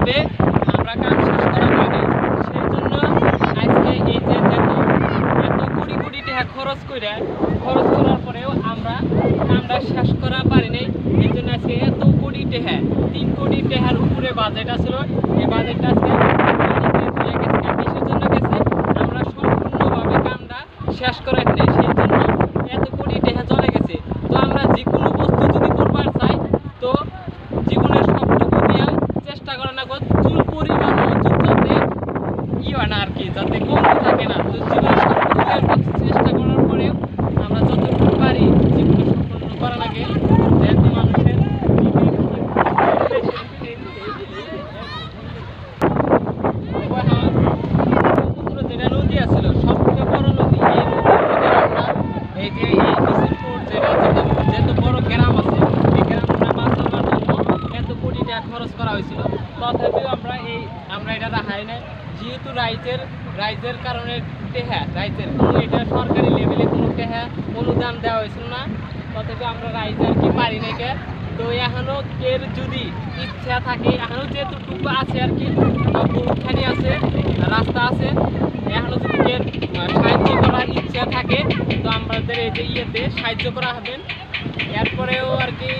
কোনোভাবে আমরা কাজ শেষ করা পারি। সেই জন্য আজকে এই যে এত কোটি কোটি টাকা খরচ করার পরেও আমরা কামটা শেষ করা পারি নাই। এই জন্য আজকে এত কোটি টাকা 3 কোটি টাকার উপরে বাজেট আসলো। এই বাজেটটা আজকে কিসের জন্য গেছে? আমরা সম্পূর্ণভাবে কামটা শেষ করাই নাই, সেই জন্য এত কোটি টাকা চলে গেছে। তো আমরা যে কোনো বস্তু যদি করবার চাই তো জীবনের সবটুকু দিয়ে চেষ্টা করে না চুল পরিমাণ যাতে হয় না আর কি, যাতে কমতে থাকে না। তো জীবনের সবটুকু চেষ্টা করার পরেও আমরা যতটুকু পারি জীবনে সম্পন্ন করা লাগে। যেহেতু মানুষের যেটা নদী আছিল সব থেকে বড় নদী, এই এই যে এই বিশিরপুর যেহেতু বড় গ্রাম আছে, এই গ্রামটা বাঁচানোর জন্য এত কোটি টাকা খরচ করা হয়েছিল। তথাপিও আমরা এটা রাখাই নাই, যেহেতু রাইজের কারণে রাইজের কোনো এটা সরকারি লেভেলে কোনো অনুদান দেওয়া হয়েছিল না। তথাপি আমরা রাইজে আর কি পারি নাই। তো এখনও এর যদি ইচ্ছা থাকে, এখনও যেটুকু আছে আর কি বহুখানি আছে, রাস্তা আছে, এখনও যদি এর সাহায্য করার ইচ্ছা থাকে তো আমাদের এই যে সাহায্য করা হবেন। এরপরেও আর কি